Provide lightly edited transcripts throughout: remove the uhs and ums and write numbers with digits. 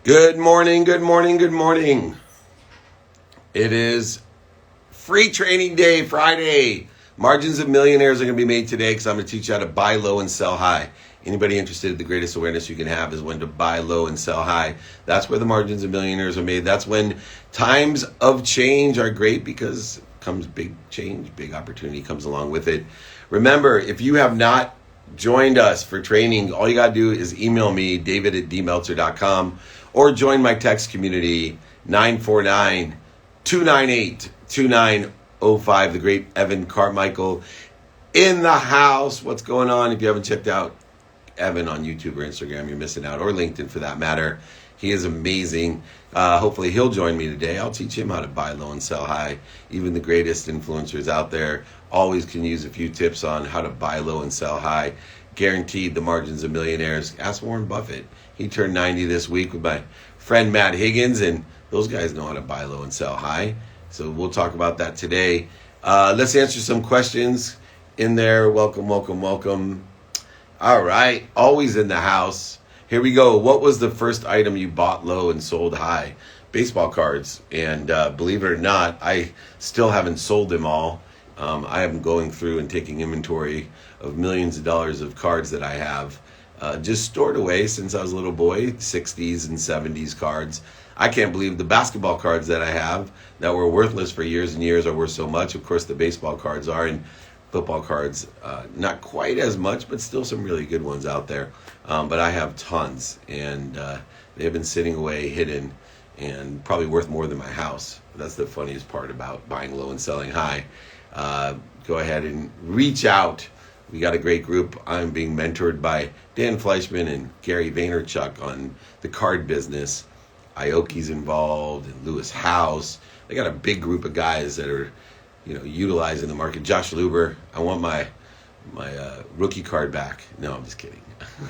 Good morning, good morning, good morning. It is free training day, Friday. Margins of millionaires are going to be made today because I'm going to teach you how to buy low and sell high. Anybody interested? The greatest awareness you can have is when to buy low and sell high. That's where the margins of millionaires are made. That's when times of change are great because comes big change, big opportunity comes along with it. Remember, if you have not joined us for training, all you got to do is email me, david@dmeltzer.com, or join my text community, 949 298 2905. The great Evan Carmichael in the house. What's going on? If you haven't checked out Evan on YouTube or Instagram, you're missing out, or LinkedIn for that matter. He is amazing. Hopefully he'll join me today. I'll teach him how to buy low and sell high. Even the greatest influencers out there always can use a few tips on how to buy low and sell high. Guaranteed the margins of millionaires. Ask Warren Buffett. He turned 90 this week with my friend Matt Higgins, and those guys know how to buy low and sell high. So we'll talk about that today. Let's answer some questions in there. Welcome, welcome, welcome. All right, always in the house. Here we go. What was the first item you bought low and sold high? Baseball cards. And believe it or not, I still haven't sold them all. I am going through and taking inventory of millions of dollars of cards that I have just stored away since I was a little boy, 60s and 70s cards. I can't believe the basketball cards that I have that were worthless for years and years are worth so much. Of course, the baseball cards are, and football cards, not quite as much, but still some really good ones out there. But I have tons, and they've been sitting away, hidden, and probably worth more than my house. That's the funniest part about buying low and selling high. Go ahead and reach out. We got a great group. I'm being mentored by Dan Fleischman and Gary Vaynerchuk on the card business. Aoki's involved, and Lewis House. They got a big group of guys that are utilizing the market. Josh Luber, I want my rookie card back. No, I'm just kidding.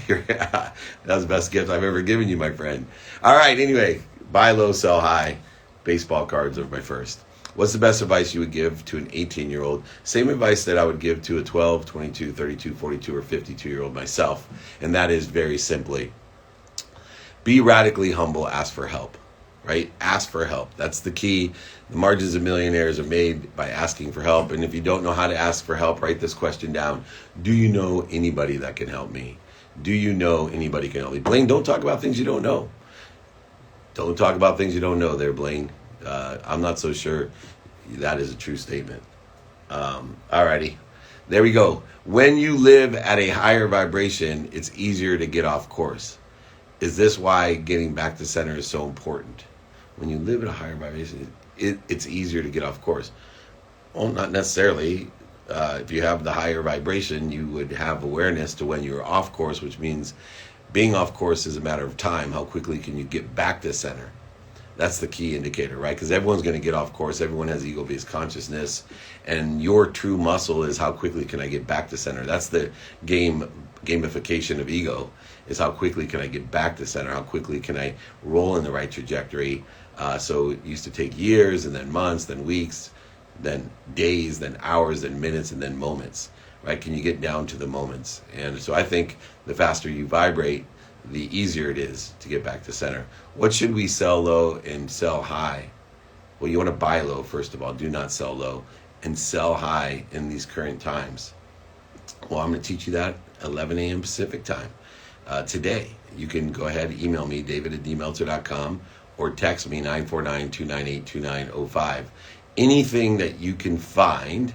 That was the best gift I've ever given you, my friend. All right, anyway, buy low, sell high. Baseball cards are my first. What's the best advice you would give to an 18-year-old? Same advice that I would give to a 12, 22, 32, 42, or 52-year-old myself. And that is very simply, be radically humble, ask for help. Right? Ask for help. That's the key. The margins of millionaires are made by asking for help. And if you don't know how to ask for help, write this question down. Do you know anybody that can help me? Do you know anybody can help me? Blaine, don't talk about things you don't know. Don't talk about things you don't know there, Blaine. I'm not so sure that is a true statement. Alrighty. There we go. When you live at a higher vibration, it's easier to get off course. Is this why getting back to center is so important? When you live at a higher vibration, it's easier to get off course. Well, not necessarily. If you have the higher vibration, you would have awareness to when you're off course, which means being off course is a matter of time. How quickly can you get back to center? That's the key indicator, right? Because everyone's going to get off course. Everyone has ego-based consciousness. And your true muscle is how quickly can I get back to center? That's the gamification of ego, is how quickly can I get back to center? How quickly can I roll in the right trajectory? So it used to take years, and then months, then weeks, then days, then hours, then minutes, and then moments, right? Can you get down to the moments? And so I think the faster you vibrate, the easier it is to get back to center. What should we sell low and sell high? Well, you want to buy low, first of all. Do not sell low. And sell high in these current times. Well, I'm going to teach you that 11 a.m. Pacific time today. You can go ahead and email me, david@dmeltzer.com, or text me, 949-298-2905. Anything that you can find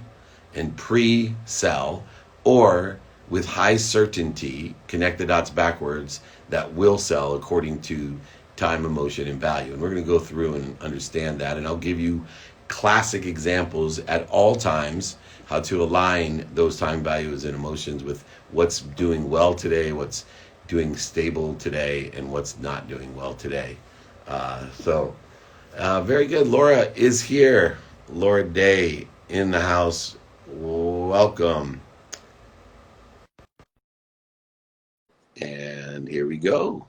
and pre-sell, or with high certainty, connect the dots backwards, that will sell according to time, emotion, and value. And we're going to go through and understand that. And I'll give you classic examples at all times, how to align those time values and emotions with what's doing well today, what's doing stable today, and what's not doing well today. Very good. Laura is here. Laura Day in the house. Welcome. And here we go.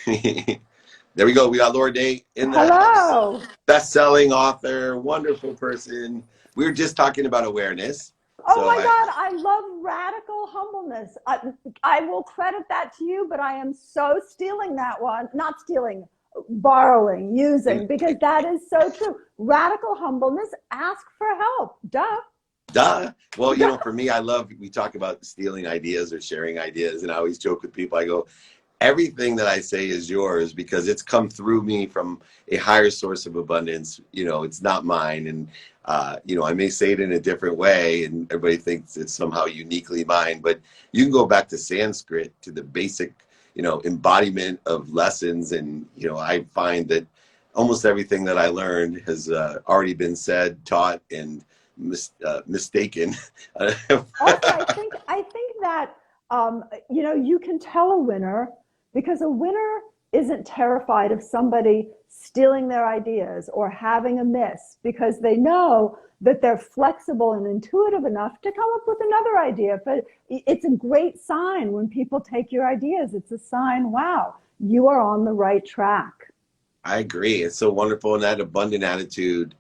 There we go. We got Laura Day in the house. Hello. Best-selling author, wonderful person. We were just talking about awareness. Oh So my God, I love radical humbleness. I will credit that to you, but I am so stealing that one. Not stealing, borrowing, using, because that is so true. Radical humbleness, ask for help. Duh. duh. Well, for me, we talk about stealing ideas or sharing ideas, and I always joke with people. I go, everything that I say is yours because it's come through me from a higher source of abundance. It's not mine. And, I may say it in a different way and everybody thinks it's somehow uniquely mine, but you can go back to Sanskrit, to the basic, embodiment of lessons. And, I find that almost everything that I learned has already been said, taught, and mistaken. Also, I think that you can tell a winner because a winner isn't terrified of somebody stealing their ideas or having a miss because they know that they're flexible and intuitive enough to come up with another idea. But it's a great sign when people take your ideas. It's a sign, wow, you are on the right track. I agree. It's so wonderful. And that abundant attitude,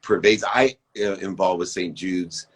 pervades. I involved with St. Jude's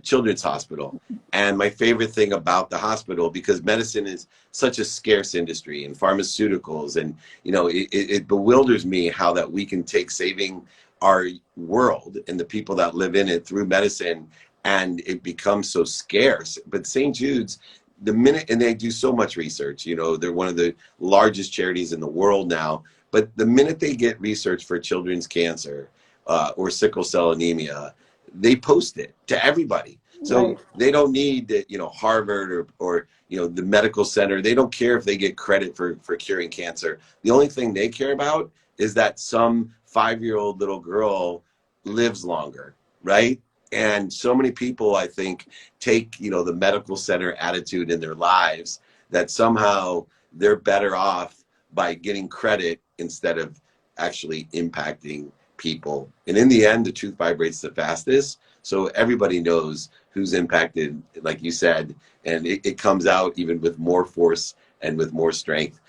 Children's Hospital. And my favorite thing about the hospital, because medicine is such a scarce industry and pharmaceuticals, and, it bewilders me how that we can take saving our world and the people that live in it through medicine and it becomes so scarce. But St. Jude's, and they do so much research, they're one of the largest charities in the world now. But the minute they get research for children's cancer or sickle cell anemia, they post it to everybody. So Right. they don't need, Harvard or the medical center. They don't care if they get credit for curing cancer. The only thing they care about is that some 5-year-old little girl lives longer, right? And so many people, I think, take, the medical center attitude in their lives that somehow they're better off by getting credit instead of actually impacting people. And in the end, the truth vibrates the fastest. So everybody knows who's impacted, like you said, and it comes out even with more force and with more strength.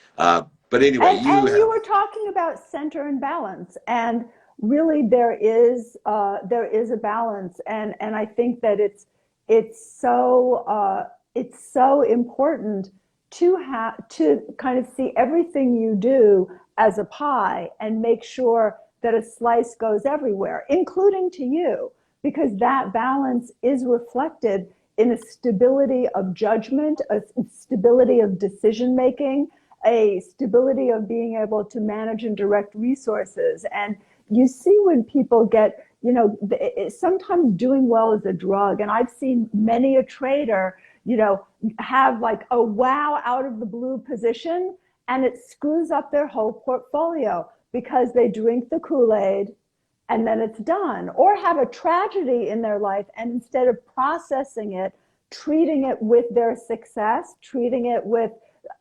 But anyway, you And you have, were talking about center and balance, and really there is a balance, and I think that it's so important to kind of see everything you do as a pie and make sure that a slice goes everywhere, including to you, because that balance is reflected in a stability of judgment, a stability of decision making, a stability of being able to manage and direct resources. And you see when people get, sometimes doing well is a drug. And I've seen many a trader, have like a wow out of the blue position, and it screws up their whole portfolio because they drink the Kool-Aid and then it's done, or have a tragedy in their life, and instead of processing it, treating it with their success, treating it with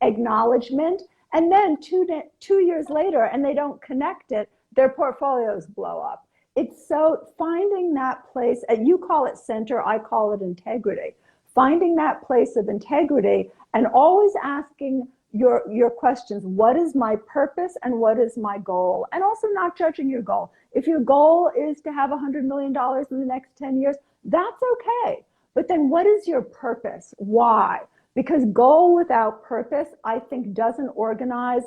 acknowledgement, and then 2 years later, and they don't connect it, their portfolios blow up. It's so finding that place, and you call it center, I call it integrity. Finding that place of integrity and always asking your questions. What is my purpose and what is my goal? And also not judging your goal. If your goal is to have $100 million in the next 10 years, that's okay. But then what is your purpose? Why? Because goal without purpose, I think, doesn't organize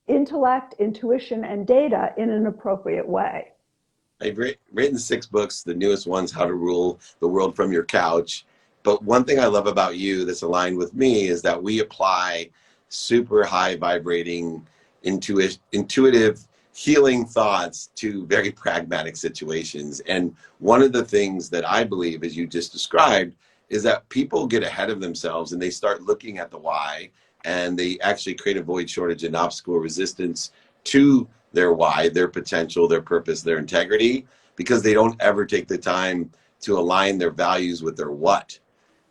intellect, intuition, and data in an appropriate way. I've written 6 books. The newest one's How to Rule the World from Your Couch. But one thing I love about you that's aligned with me is that we apply super high vibrating, intuitive, healing thoughts to very pragmatic situations. And one of the things that I believe, as you just described, is that people get ahead of themselves and they start looking at the why, and they actually create a void, shortage, and obstacle resistance to their why, their potential, their purpose, their integrity, because they don't ever take the time to align their values with their what.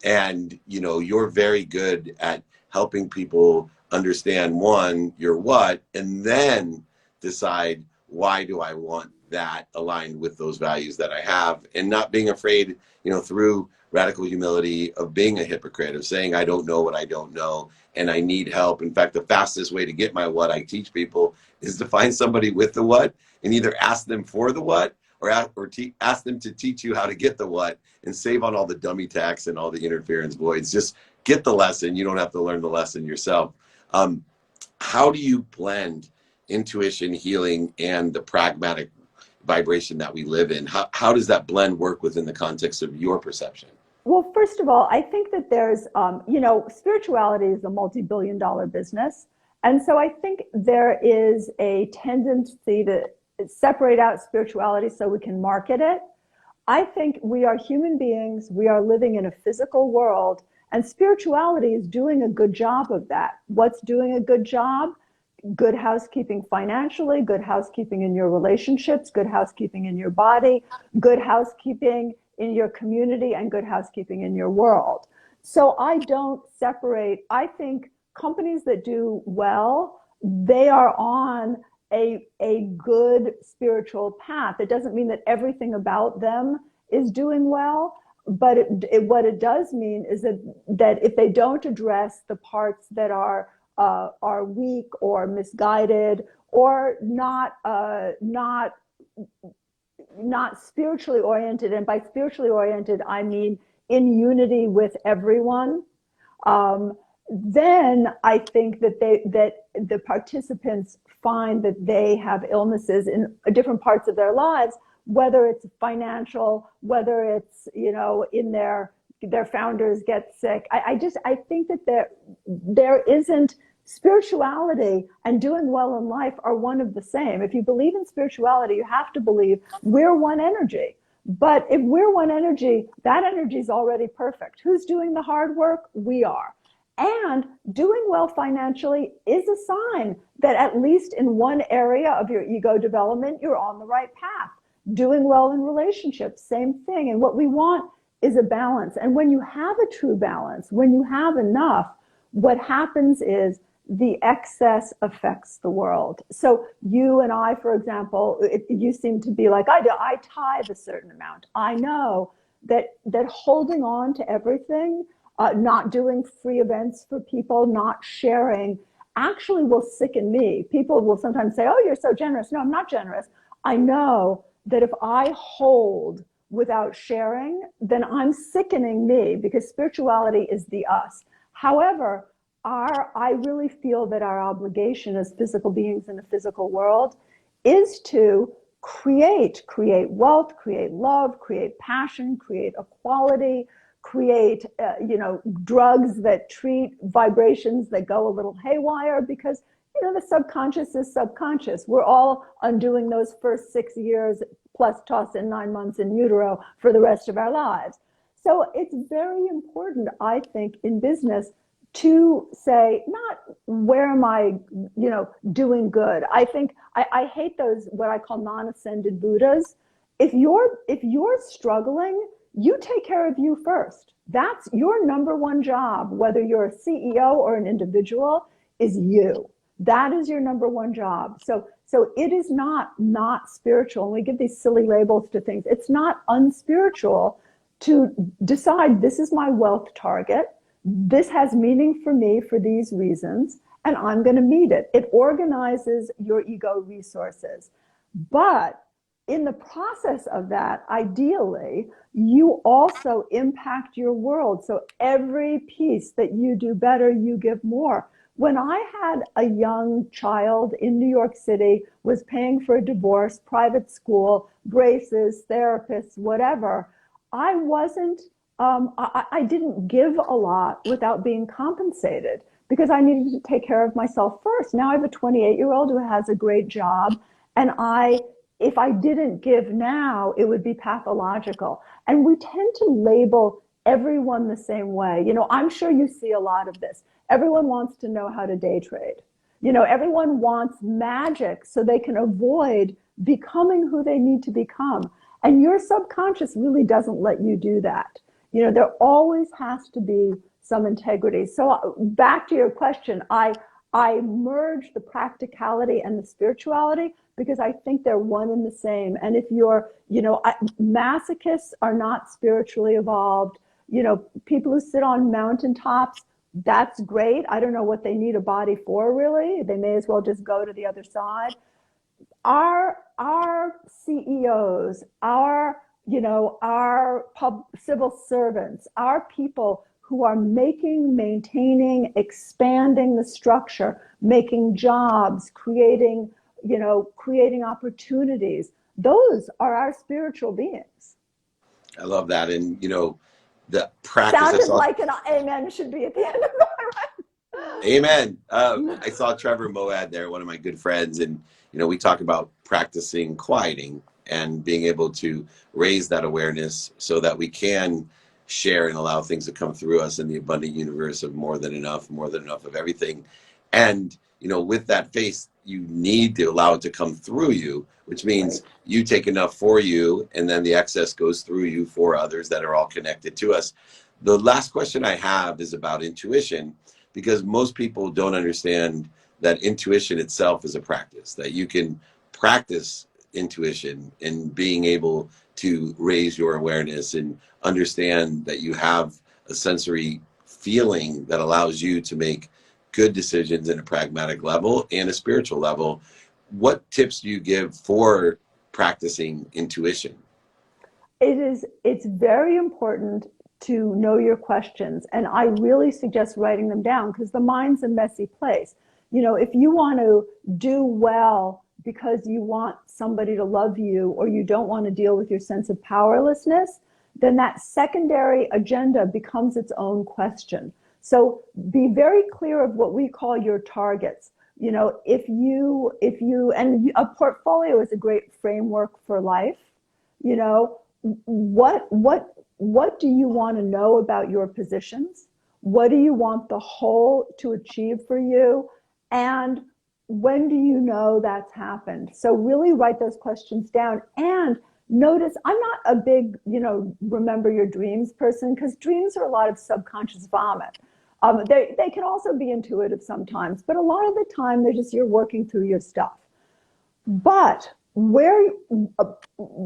And you're very good at helping people understand, one, your what, and then decide, why do I want that aligned with those values that I have, and not being afraid, through radical humility, of being a hypocrite, of saying I don't know what I don't know and I need help. In fact, the fastest way to get my what, I teach people, is to find somebody with the what and either ask them for the what ask them to teach you how to get the what and save on all the dummy tax and all the interference voids. Just get the lesson. You don't have to learn the lesson yourself. How do you blend intuition, healing, and the pragmatic vibration that we live in? How does that blend work within the context of your perception? Well, first of all, I think that there's, spirituality is a multi-billion-dollar business. And so I think there is a tendency to separate out spirituality so we can market it. I think we are human beings. We are living in a physical world, and spirituality is doing a good job of that. What's doing a good job? Good housekeeping financially, good housekeeping in your relationships, good housekeeping in your body, good housekeeping in your community, and good housekeeping in your world. So I don't separate. I think companies that do well, they are on a good spiritual path. It doesn't mean that everything about them is doing well, but what it does mean is that if they don't address the parts that are weak or misguided or not spiritually oriented, and by spiritually oriented I mean in unity with everyone, then I think that the participants find that they have illnesses in different parts of their lives, whether it's financial, whether it's in their founders get sick. I think that there isn't. Spirituality and doing well in life are one of the same. If you believe in spirituality, you have to believe we're one energy. But if we're one energy, that energy is already perfect. Who's doing the hard work? We are. And doing well financially is a sign that at least in one area of your ego development, you're on the right path. Doing well in relationships, same thing. And what we want is a balance. And when you have a true balance, when you have enough, what happens is the excess affects the world. So you and I, for example, you seem to be like, I tithe a certain amount. I know that holding on to everything, not doing free events for people, not sharing, actually will sicken me. People will sometimes say, oh, you're so generous. No, I'm not generous. I know that if I hold without sharing, then I'm sickening me, because spirituality is the us. However, I really feel that our obligation as physical beings in a physical world is to create wealth, create love, create passion, create equality, create drugs that treat vibrations that go a little haywire, because the subconscious is subconscious. We're all undoing those first 6 years plus toss in 9 months in utero for the rest of our lives. So it's very important, I think, in business to say, not where am I, doing good. I think I hate those what I call non-ascended Buddhas. If you're struggling, you take care of you first. That's your number one job, whether you're a CEO or an individual, is you. That is your number one job. So it is not spiritual. And we give these silly labels to things. It's not unspiritual to decide, this is my wealth target. This has meaning for me for these reasons, and I'm going to meet it. It organizes your ego resources. But in the process of that, ideally, you also impact your world. So every piece that you do better, you give more. When I had a young child in New York City, was paying for a divorce, private school, braces, therapists, whatever, I didn't give a lot without being compensated, because I needed to take care of myself first. Now I have a 28-year-old who has a great job, and if I didn't give now, it would be pathological. And we tend to label everyone the same way. I'm sure you see a lot of this. Everyone wants to know how to day trade. Everyone wants magic so they can avoid becoming who they need to become. And your subconscious really doesn't let you do that. There always has to be some integrity. So back to your question, I merge the practicality and the spirituality because I think they're one and the same. And if masochists are not spiritually evolved, people who sit on mountaintops, that's great. I don't know what they need a body for, really. They may as well just go to the other side. our CEOs, our civil servants, our people who are maintaining, expanding the structure, making jobs, creating opportunities. Those are our spiritual beings. I love that. And, the practice. Sounded like an amen should be at the end of that, right? Amen. I saw Trevor Moad there, one of my good friends, and we talk about practicing quieting and being able to raise that awareness so that we can share and allow things to come through us in the abundant universe of more than enough of everything. And with that faith, you need to allow it to come through you, which means Right. you take enough for you, and then the excess goes through you for others that are all connected to us. The last question I have is about intuition, because most people don't understand that intuition itself is a practice, that you can practice intuition and being able to raise your awareness and understand that you have a sensory feeling that allows you to make good decisions in a pragmatic level and a spiritual level. What tips do you give for practicing intuition? It's very important to know your questions, and I really suggest writing them down because the mind's a messy place. If you want to do well because you want somebody to love you or you don't want to deal with your sense of powerlessness, then that secondary agenda becomes its own question. So be very clear of what we call your targets. And a portfolio is a great framework for life. You know, what do you want to know about your positions? What do you want the whole to achieve for you? And when do you know that's happened? So really write those questions down and notice. I'm not a big, remember your dreams person, because dreams are a lot of subconscious vomit. They can also be intuitive sometimes, but a lot of the time they're just you're working through your stuff. But where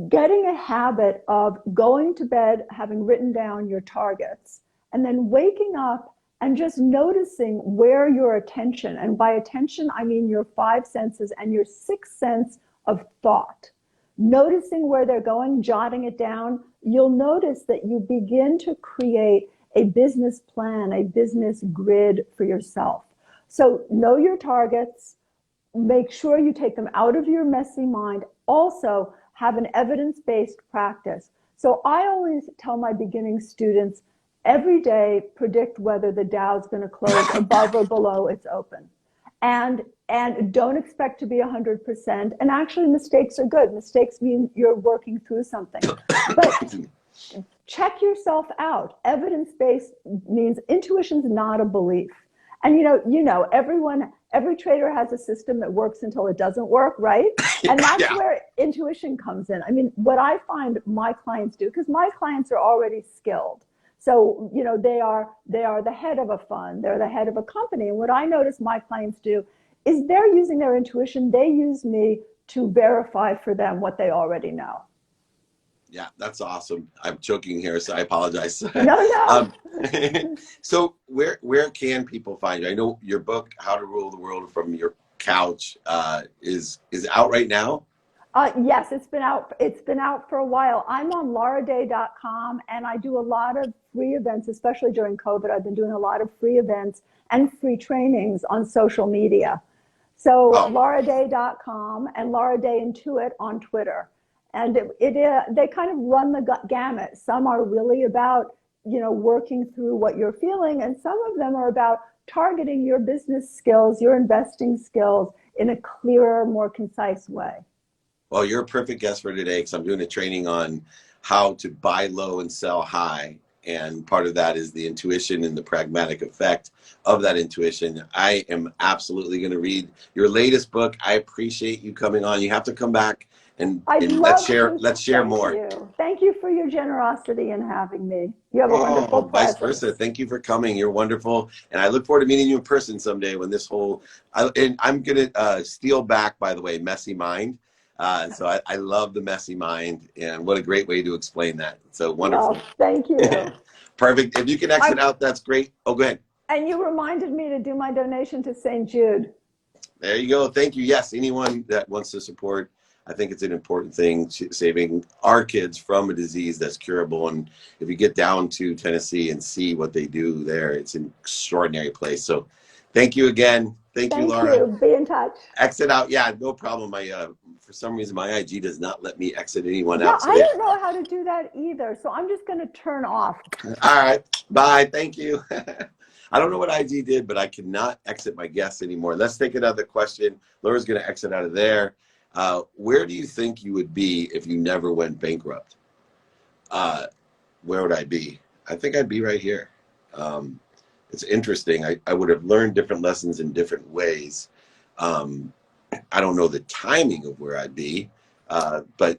getting a habit of going to bed, having written down your targets, and then waking up and just noticing where your attention, and by attention, I mean your five senses and your sixth sense of thought, noticing where they're going, jotting it down, you'll notice that you begin to create a business plan, a business grid for yourself. So know your targets, make sure you take them out of your messy mind. Also, have an evidence-based practice. So I always tell my beginning students, every day predict whether the Dow is going to close above or below its open. And don't expect to be 100%. And actually, mistakes are good. Mistakes mean you're working through something. But check yourself out. Evidence-based means intuition's not a belief. And every trader has a system that works until it doesn't work, right? And that's where intuition comes in. I mean, what I find my clients do, because my clients are already skilled. So, they are the head of a fund, they're the head of a company. And what I notice my clients do is they're using their intuition. They use me to verify for them what they already know. Yeah, that's awesome. I'm joking here, so I apologize. No. So where can people find you? I know your book, How to Rule the World from Your Couch, is out right now. Yes, it's been out. It's been out for a while. I'm on lauraday.com, and I do a lot of free events, especially during COVID. I've been doing a lot of free events and free trainings on social media. So lauraday.com and Laura Day Intuit on Twitter. And they kind of run the gamut. Some are really about, working through what you're feeling, and some of them are about targeting your business skills, your investing skills in a clearer, more concise way. Well, you're a perfect guest for today, because I'm doing a training on how to buy low and sell high. And part of that is the intuition and the pragmatic effect of that intuition. I am absolutely going to read your latest book. I appreciate you coming on. You have to come back and let's share more. Thank you for your generosity in having me. You have a wonderful presence. Vice versa. Thank you for coming. You're wonderful. And I look forward to meeting you in person someday when this whole, and I'm going to steal back, by the way, messy mind. So I love the messy mind, and what a great way to explain that. So wonderful. Well, thank you. Perfect. If you can exit out, that's great. Oh, go ahead. And you reminded me to do my donation to St. Jude. There you go. Thank you. Yes, anyone that wants to support, I think it's an important thing, saving our kids from a disease that's curable. And if you get down to Tennessee and see what they do there, it's an extraordinary place. So thank you again. Thank you, Thank Laura. you. Be in touch. Exit out. Yeah, no problem. For some reason, my IG does not let me exit anyone Yeah, out. So I don't know how to do that either. So I'm just going to turn off. all right. Bye. Thank you. I don't know what IG did, but I cannot exit my guests anymore. Let's take another question. Laura's going to exit out of there. Where do you think you would be if you never went bankrupt? Where would I be? I think I'd be right here. It's interesting. I would have learned different lessons in different ways. I don't know the timing of where I'd be, but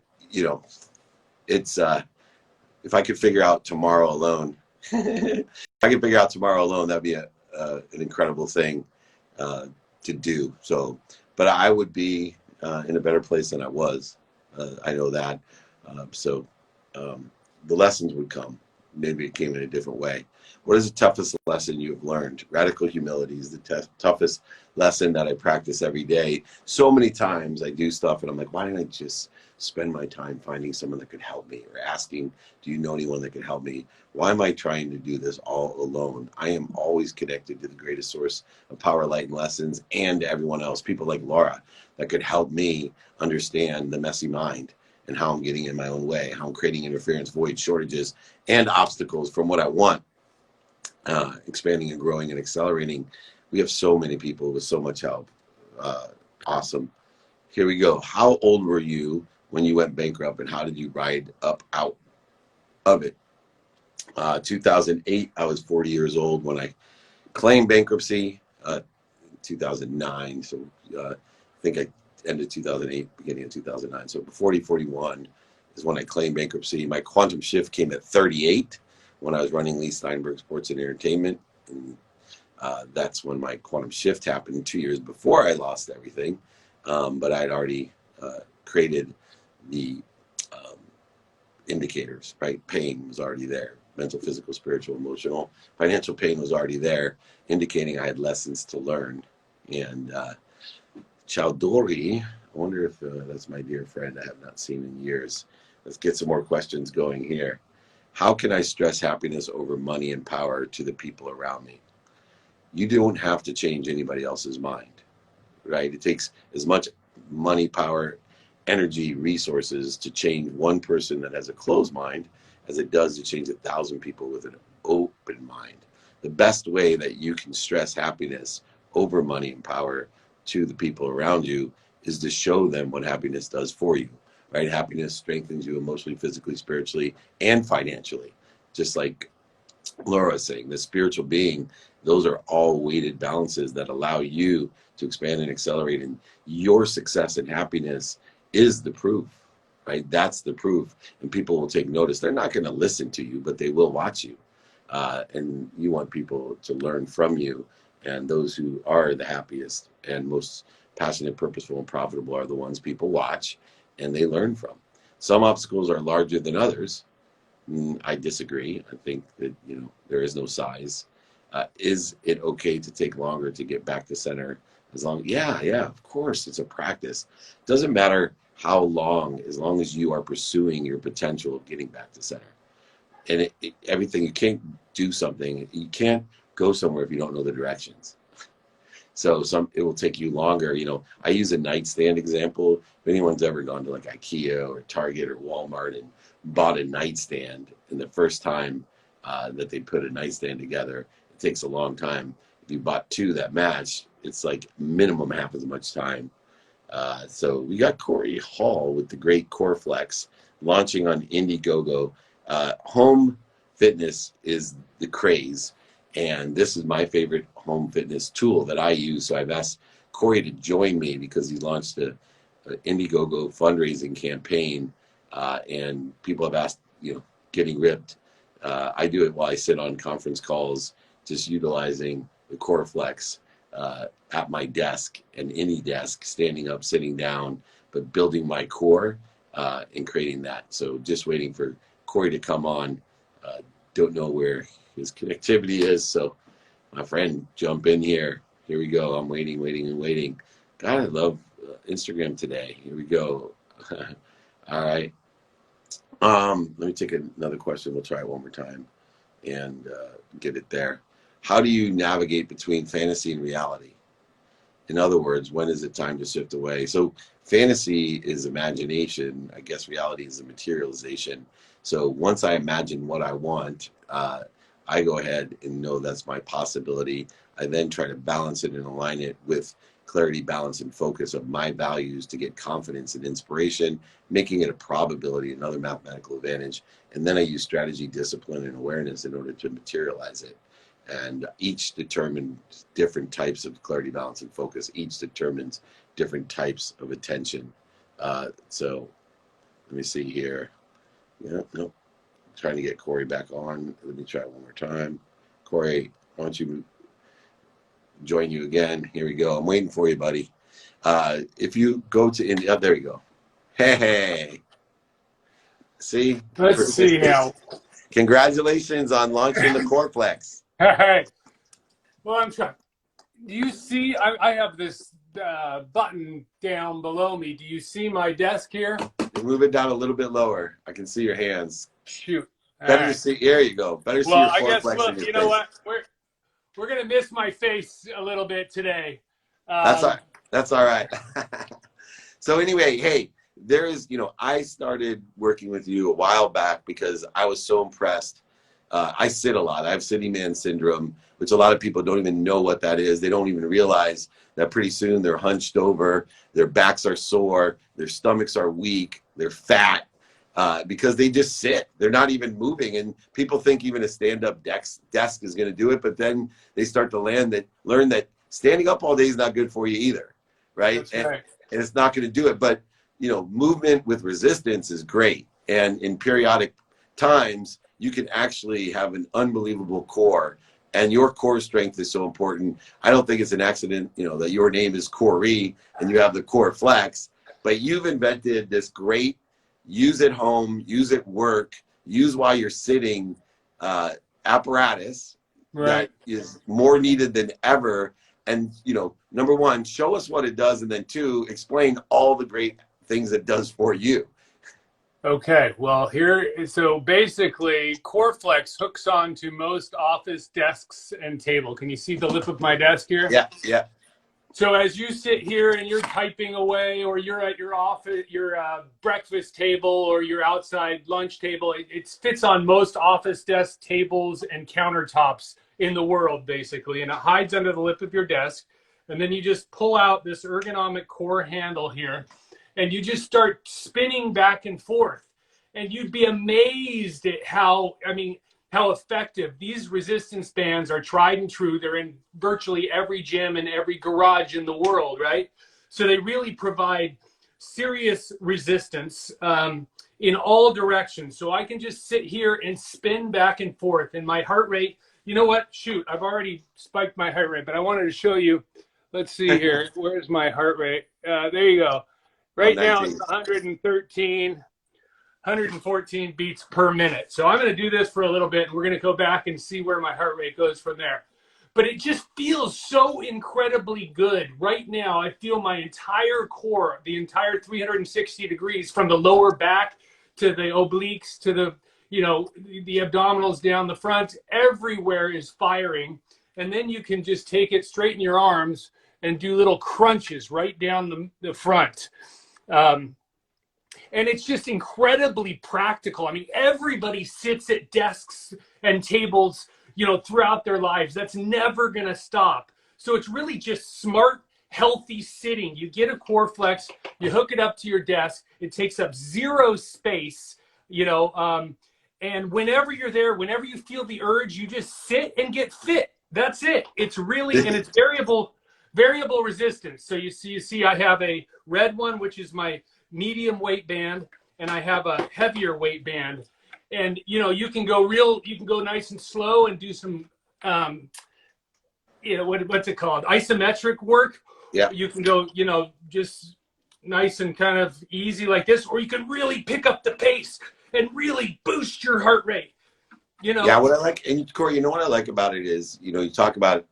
it's if I could figure out tomorrow alone, if I could figure out tomorrow alone, that'd be an incredible thing to do. So, but I would be in a better place than I was. I know that. So the lessons would come. Maybe it came in a different way. What is the toughest lesson you have learned? Radical humility is the toughest lesson that I practice every day. So many times I do stuff and I'm like, why didn't I just spend my time finding someone that could help me, or asking, do you know anyone that can help me? Why am I trying to do this all alone? I am always connected to the greatest source of power, light, and lessons, and to everyone else, people like Laura that could help me understand the messy mind and how I'm getting in my own way, how I'm creating interference, void, shortages, and obstacles from what I want, expanding and growing and accelerating. We have so many people with so much help. Awesome. Here we go. How old were you when you went bankrupt, and how did you ride up out of it? 2008, I was 40 years old when I claimed bankruptcy. 2009, so I think I ended 2008, beginning of 2009. So 40, 41 is when I claimed bankruptcy. My quantum shift came at 38 when I was running Lee Steinberg Sports and Entertainment. And that's when my quantum shift happened 2 years before I lost everything. But I'd already created the indicators, right? Pain was already there. Mental, physical, spiritual, emotional, financial pain was already there, indicating I had lessons to learn. And Chowdhury, I wonder if that's my dear friend I have not seen in years. Let's get some more questions going here. How can I stress happiness over money and power to the people around me? You don't have to change anybody else's mind, right? It takes as much money, power, energy, resources to change one person that has a closed mind as it does to change 1,000 people with an open mind. The best way that you can stress happiness over money and power to the people around you is to show them what happiness does for you, right? Happiness strengthens you emotionally, physically, spiritually, and financially. Just like Laura was saying, the spiritual being, those are all weighted balances that allow you to expand and accelerate. And your success and happiness is the proof, right? That's the proof. And people will take notice. They're not going to listen to you, but they will watch you. And you want people to learn from you. And those who are the happiest and most passionate, purposeful, and profitable are the ones people watch and they learn from. Some obstacles are larger than others. I disagree. I think that, there is no size. Is it okay to take longer to get back to center? Yeah, of course, it's a practice. Doesn't matter how long, as long as you are pursuing your potential of getting back to center. And everything, you can't do something, you can't go somewhere if you don't know the directions. So it will take you longer. I use a nightstand example. If anyone's ever gone to like IKEA or Target or Walmart and bought a nightstand, and the first time that they put a nightstand together, it takes a long time. If you bought two that match, it's like minimum half as much time. So we got Corey Hall with the great Core Flex launching on Indiegogo. Home fitness is the craze, and this is my favorite home fitness tool that I use. So I've asked Corey to join me because he launched a Indiegogo fundraising campaign, and people have asked, getting ripped. I do it while I sit on conference calls, just utilizing the Core Flex at my desk and any desk, standing up, sitting down, but building my core and creating that. So just waiting for Corey to come on. Don't know where his connectivity is. So my friend, jump in here. Here we go. I'm waiting. God, I love Instagram today. Here we go. All right. Let me take another question. We'll try it one more time and get it there. How do you navigate between fantasy and reality? In other words, when is it time to shift away? So fantasy is imagination. I guess reality is the materialization. So once I imagine what I want, I go ahead and know that's my possibility. I then try to balance it and align it with clarity, balance, and focus of my values to get confidence and inspiration, making it a probability, another mathematical advantage. And then I use strategy, discipline, and awareness in order to materialize it. And each determines different types of clarity, balance, and focus. Each determines different types of attention. So let me see here. Yeah, nope. Trying to get Corey back on. Let me try it one more time. Corey, why don't you join you again? Here we go. I'm waiting for you, buddy. If you go to India, there you go. Hey. See? Let's see now. Congratulations on launching the Coreflex. Hey. Well, I'm trying. Do you see? I have this button down below me. Do you see my desk here? Move it down a little bit lower. I can see your hands. Shoot. Better to see. There you go. Better see your Well, I guess, Coreflex in look, your you know face. what? We're gonna miss my face a little bit today. That's all right. So anyway, hey, there is, I started working with you a while back because I was so impressed. I sit a lot. I have city man syndrome, which a lot of people don't even know what that is. They don't even realize that pretty soon they're hunched over, their backs are sore, their stomachs are weak, they're fat, because they just sit. They're not even moving. And people think even a stand-up desk is going to do it, but then they start to learn that standing up all day is not good for you either, right? That's right. And it's not going to do it. But, movement with resistance is great. And in periodic times, you can actually have an unbelievable core. And your core strength is so important. I don't think it's an accident, that your name is Corey and you have the core flex. But you've invented this great use at home, use at work, use while you're sitting apparatus that is more needed than ever. And, number one, show us what it does. And then two, explain all the great things it does for you. Okay, well so basically Coreflex hooks onto most office desks and table. Can you see the lip of my desk here? Yeah. So as you sit here and you're typing away, or you're at your office, your breakfast table, or your outside lunch table, it fits on most office desk tables and countertops in the world, basically, and it hides under the lip of your desk. And then you just pull out this ergonomic core handle here, and you just start spinning back and forth. And you'd be amazed at how effective these resistance bands are. Tried and true. They're in virtually every gym and every garage in the world, right? So they really provide serious resistance in all directions. So I can just sit here and spin back and forth. And my heart rate, you know what? Shoot, I've already spiked my heart rate, but I wanted to show you. Let's see here. Where's my heart rate? There you go. Right now it's 114 beats per minute. So I'm going to do this for a little bit, and we're going to go back and see where my heart rate goes from there. But it just feels so incredibly good. Right now, I feel my entire core, the entire 360 degrees, from the lower back to the obliques to the abdominals down the front, everywhere is firing. And then you can just take it, straighten your arms, and do little crunches right down the front. And it's just incredibly practical. I mean, everybody sits at desks and tables, throughout their lives. That's never going to stop. So it's really just smart, healthy sitting. You get a Coreflex, you hook it up to your desk. It takes up zero space, and whenever you're there, whenever you feel the urge, you just sit and get fit. That's it. It's really, and it's variable resistance. So you see, I have a red one, which is my medium weight band, and I have a heavier weight band. And you can go nice and slow and do some what's it called, isometric work. Yeah, you can go just nice and kind of easy like this, or you can really pick up the pace and really boost your heart rate. Yeah, what I like, and Corey, what I like about it is, you talk about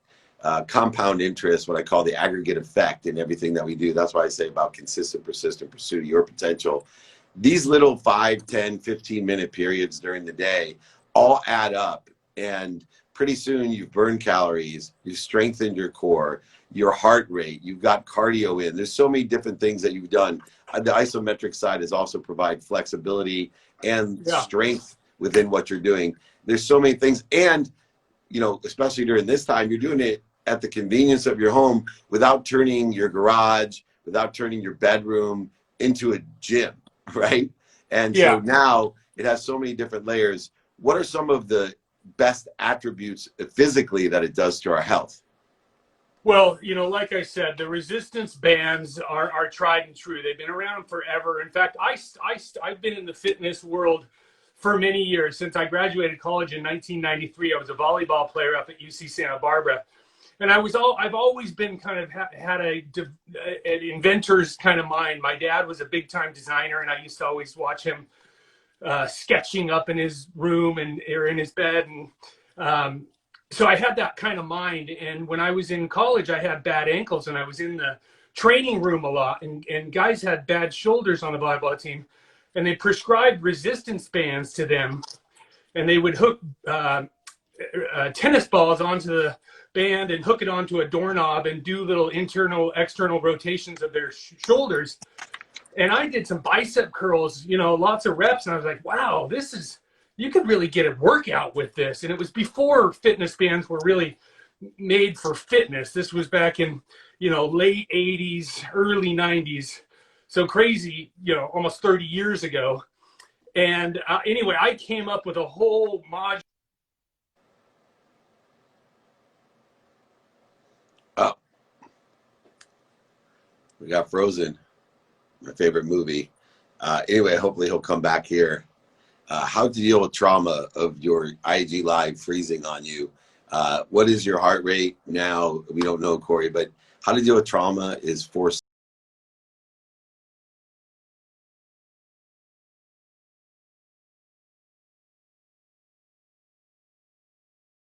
compound interest, what I call the aggregate effect in everything that we do. That's why I say about consistent, persistent pursuit of your potential. These little 5, 10, 15-minute periods during the day all add up. And pretty soon you've burned calories, you've strengthened your core, your heart rate, you've got cardio in. There's so many different things that you've done. The isometric side is also provide flexibility and strength within what you're doing. There's so many things. And, you know, especially during this time, you're doing it at the convenience of your home without turning your garage, without turning your bedroom into a gym, right? And so now it has so many different layers. What are some of the best attributes physically that it does to our health? Well, you know, like I said, the resistance bands are tried and true. They've been around forever. In fact, I've been in the fitness world for many years. Since I graduated college in 1993, I was a volleyball player up at UC Santa Barbara. And I've always been kind of had an inventor's kind of mind. My dad was a big time designer, and I used to always watch him sketching up in his room or in his bed. And so I had that kind of mind. And when I was in college, I had bad ankles, and I was in the training room a lot. And guys had bad shoulders on the volleyball team, and they prescribed resistance bands to them, and they would hook tennis balls onto the band and hook it onto a doorknob and do little internal, external rotations of their shoulders. And I did some bicep curls, you know, lots of reps. And I was like, wow, you could really get a workout with this. And it was before fitness bands were really made for fitness. This was back in, you know, late 80s, early 90s. So crazy, you know, almost 30 years ago. And anyway, I came up with a whole module. Oh, we got frozen. My favorite movie. Anyway, hopefully he'll come back here. How to deal with trauma of your IG live freezing on you? What is your heart rate now? We don't know, Corey, but how to deal with trauma is forced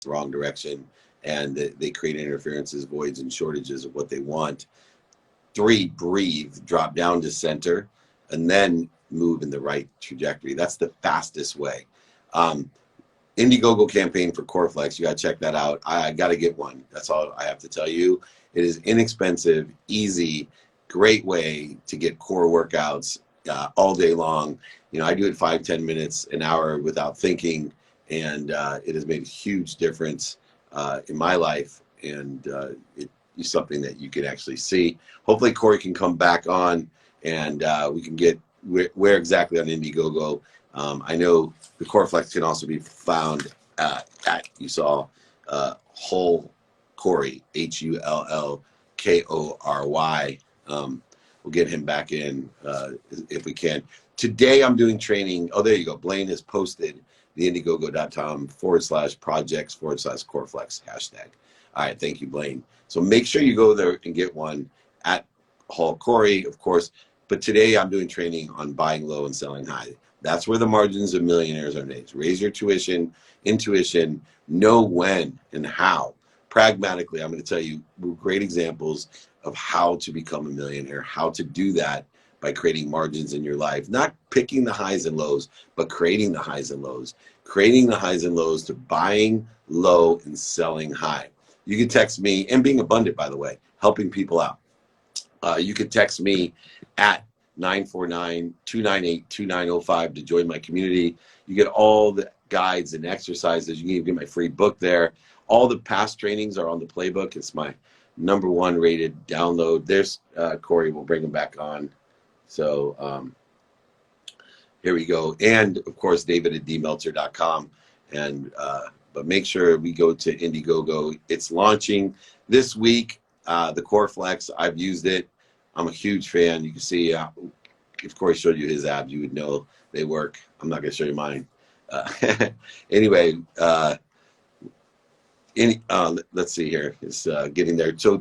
wrong direction, and they create interferences, voids, and shortages of what they want. 3, breathe, drop down to center, and then move in the right trajectory. That's the fastest way. Indiegogo campaign for CoreFlex. You got to check that out. I got to get one. That's all I have to tell you. It is inexpensive, easy, great way to get core workouts all day long. You know, I do it 5, 10 minutes, an hour without thinking, and it has made a huge difference in my life, and it is something that you can actually see. Hopefully Corey can come back on, and we can get where exactly on Indiegogo. I know the CoreFlex can also be found at you saw Hull Corey, HULLKORY. We'll get him back in if we can. Today I'm doing training. Oh, there you go. Blaine has posted the indiegogo.com/projects/CoreFlex hashtag. All right, thank you, Blaine. So make sure you go there and get one at Hall Corey, of course. But today I'm doing training on buying low and selling high. That's where the margins of millionaires are made. Raise your tuition, intuition, know when and how. Pragmatically, I'm going to tell you great examples of how to become a millionaire, how to do that by creating margins in your life, not picking the highs and lows, but creating the highs and lows, creating the highs and lows to buying low and selling high. You can text me, and being abundant, by the way, helping people out. You can text me at 949-298-2905 to join my community. You get all the guides and exercises. You can even get my free book there. All the past trainings are on the playbook. It's my #1 rated download. There's Corey. We'll bring him back on. So here we go. And of course, David at dmeltzer.com. And but make sure we go to Indiegogo. It's launching this week. The CoreFlex, I've used it. I'm a huge fan. You can see if Corey showed you his abs, you would know they work. I'm not going to show you mine. Anyway, let's see here. It's getting there. So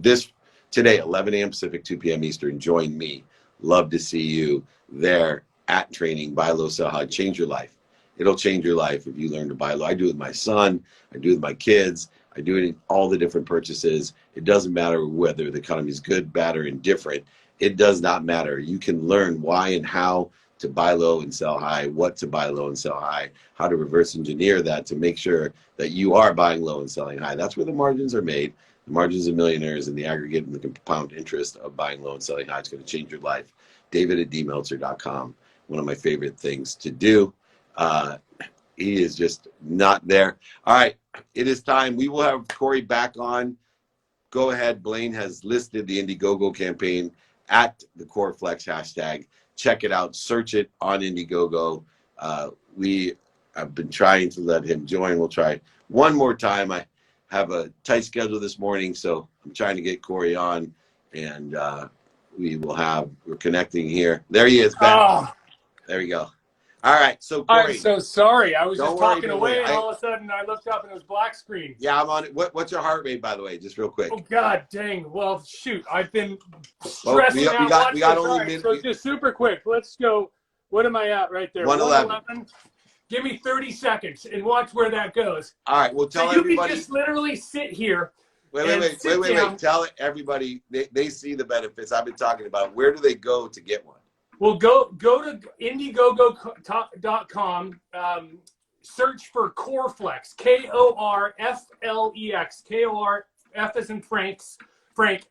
today, 11 a.m. Pacific, 2 p.m. Eastern, join me. Love to see you there at training. Buy low, sell high. Change your life. It'll change your life if you learn to buy low. I do it with my son. I do it with my kids. I do it in all the different purchases. It doesn't matter whether the economy is good, bad, or indifferent. It does not matter. You can learn why and how to buy low and sell high, what to buy low and sell high, how to reverse engineer that to make sure that you are buying low and selling high. That's where the margins are made. The margins of millionaires and the aggregate and the compound interest of buying low and selling high. It's going to change your life. David at dmeltzer.com. One of my favorite things to do. He is just not there. All right, it is time. We will have Corey back on. Go ahead. Blaine has listed the Indiegogo campaign at the CoreFlex hashtag. Check it out. Search it on Indiegogo. We have been trying to let him join. We'll try one more time. I have a tight schedule this morning, so I'm trying to get Corey on, and we're connecting here. There he is, back. Oh, There we go. All right, so Corey. I'm so sorry. I was Don't just worry, talking don't away, worry. and all of a sudden I looked up and it was black screen. Yeah, I'm on it. What's your heart rate, by the way, just real quick? Oh God, dang! Well, shoot, I've been stressing we out. got watching only this. minute- So just super quick. Let's go. What am I at right there? 111. Give me 30 seconds and watch where that goes. All right, well, tell So you everybody. can just literally sit here. Wait. Tell everybody. They see the benefits I've been talking about. Where do they go to get one? Well, go to Indiegogo.com. Search for CoreFlex. KORFLEX. KORF as in Frank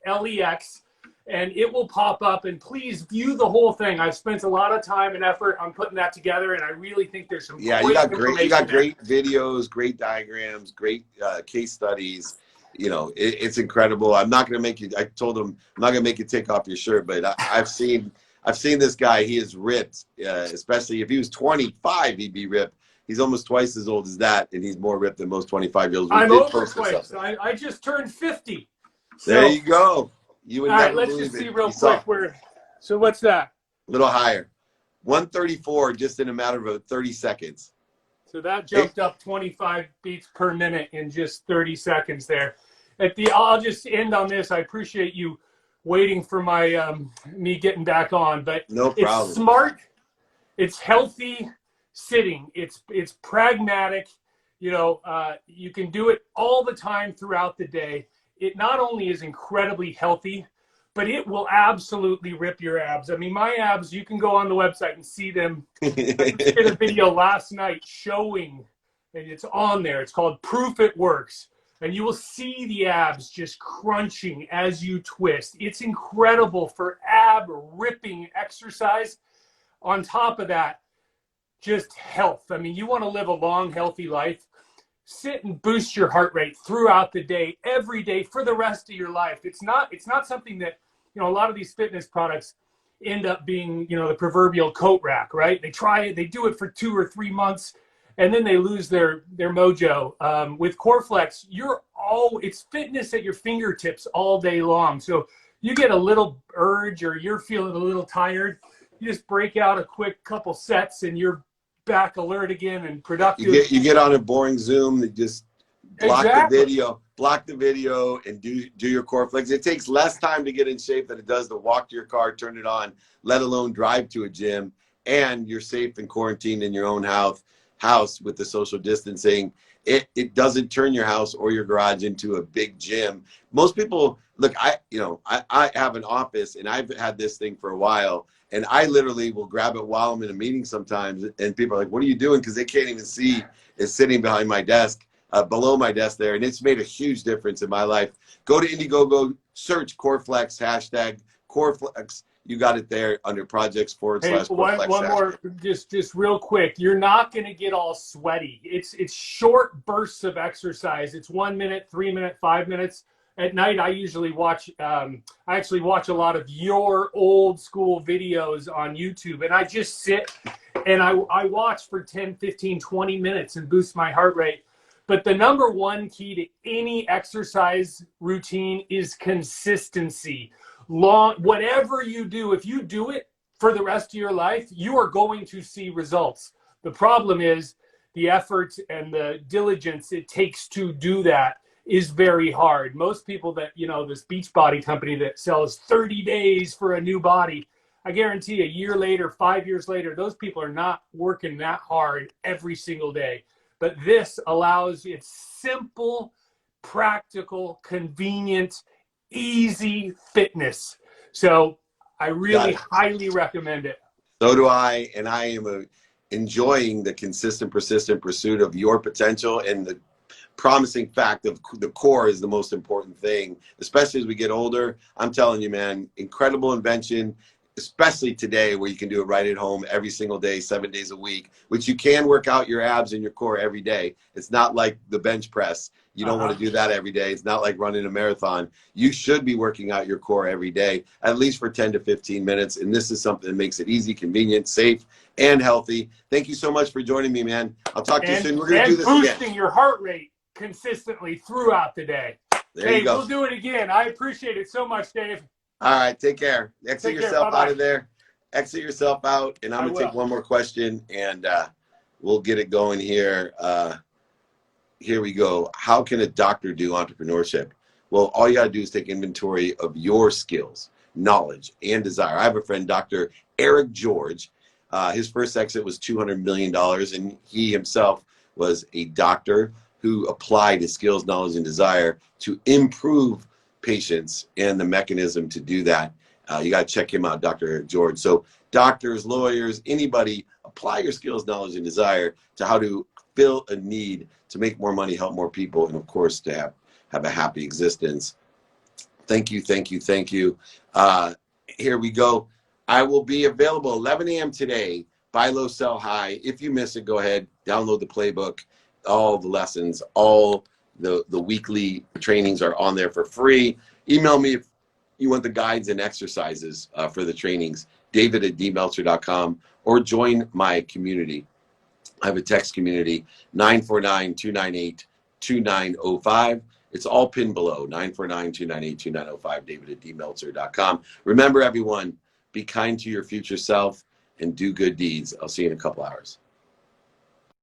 LEX. And it will pop up. And please view the whole thing. I've spent a lot of time and effort on putting that together, and I really think there's some great information. You got great videos, great diagrams, great case studies. You know, it's incredible. I'm not going to make you. I told him I'm not going to make you take off your shirt, but I've seen this guy. He is ripped, especially if he was 25, he'd be ripped. He's almost twice as old as that, and he's more ripped than most 25-year-olds. I'm over twice. I just turned 50. There you go. You would all right, never let's believe just see it. real quick where. So what's that? A little higher. 134 just in a matter of 30 seconds. So that jumped up 25 beats per minute in just 30 seconds there. I'll just end on this. I appreciate you waiting for my me getting back on, but no problem. It's smart, it's healthy sitting, it's pragmatic. You know, you can do it all the time throughout the day. It not only is incredibly healthy, but it will absolutely rip your abs. I mean, my abs, you can go on the website and see them. I did a video last night showing, and it's on there. It's called Proof It Works. And you will see the abs just crunching as you twist. It's incredible for ab ripping exercise. On top of that, just health. I mean, you want to live a long, healthy life. Sit and boost your heart rate throughout the day, every day, for the rest of your life. It's not something that, you know, a lot of these fitness products end up being, you know, the proverbial coat rack, right? They try it, they do it for 2 or 3 months, and then they lose their mojo. With CoreFlex, it's fitness at your fingertips all day long. So you get a little urge or you're feeling a little tired, you just break out a quick couple sets and you're back alert again and productive. You get on a boring Zoom that just block the video and do your CoreFlex. It takes less time to get in shape than it does to walk to your car, turn it on, let alone drive to a gym, and you're safe and quarantined in your own house with the social distancing. It doesn't turn your house or your garage into a big gym. Most people look, I have an office and I've had this thing for a while, and I literally will grab it while I'm in a meeting sometimes, and people are like, what are you doing? Because they can't even see it's sitting behind my desk, below my desk there, and it's made a huge difference in my life. Go to Indiegogo, search CoreFlex, hashtag CoreFlex. You got it there under projects / CoreFlex. One more, just real quick. You're not going to get all sweaty. It's short bursts of exercise. It's 1 minute, 3 minutes, 5 minutes. At night, I usually watch, I actually watch a lot of your old school videos on YouTube, and I just sit and I watch for 10, 15, 20 minutes and boost my heart rate. But the number one key to any exercise routine is consistency. Whatever you do, if you do it for the rest of your life, you are going to see results. The problem is the effort and the diligence it takes to do that is very hard. Most people that, you know, this Beachbody company that sells 30 days for a new body, I guarantee a year later, 5 years later, those people are not working that hard every single day. But this allows, it's simple, practical, convenient, easy fitness. So I really highly recommend it. So do I, and I am enjoying the consistent, persistent pursuit of your potential, and the promising fact of the core is the most important thing, especially as we get older. I'm telling you, man, incredible invention, especially today where you can do it right at home every single day, 7 days a week, which you can work out your abs and your core every day. It's not like the bench press. You don't want to do that every day. It's not like running a marathon. You should be working out your core every day, at least for 10 to 15 minutes. And this is something that makes it easy, convenient, safe, and healthy. Thank you so much for joining me, man. I'll talk to you soon. We're going to do this again. And boosting your heart rate consistently throughout the day. There you go. We'll do it again. I appreciate it so much, Dave. All right, take care. Exit yourself out of there. Exit yourself out, and I'm going to take one more question, and we'll get it going here. Here we go. How can a doctor do entrepreneurship? Well, all you got to do is take inventory of your skills, knowledge, and desire. I have a friend, Dr. Eric George. His first exit was $200 million, and he himself was a doctor who applied his skills, knowledge, and desire to improve patients and the mechanism to do that. You got to check him out, Dr. Eric George. So doctors, lawyers, anybody, apply your skills, knowledge, and desire to how to fill a need to make more money, help more people, and of course to have a happy existence. Thank you, thank you, thank you. Here we go. I will be available 11 a.m. today. Buy low, sell high. If you miss it, go ahead, download the playbook. All the lessons, all the weekly trainings are on there for free. Email me if you want the guides and exercises for the trainings, david@dmeltzer.com, or join my community. I have a text community, 949-298-2905. It's all pinned below, 949-298-2905, david@dmeltzer.com. Remember, everyone, be kind to your future self and do good deeds. I'll see you in a couple hours.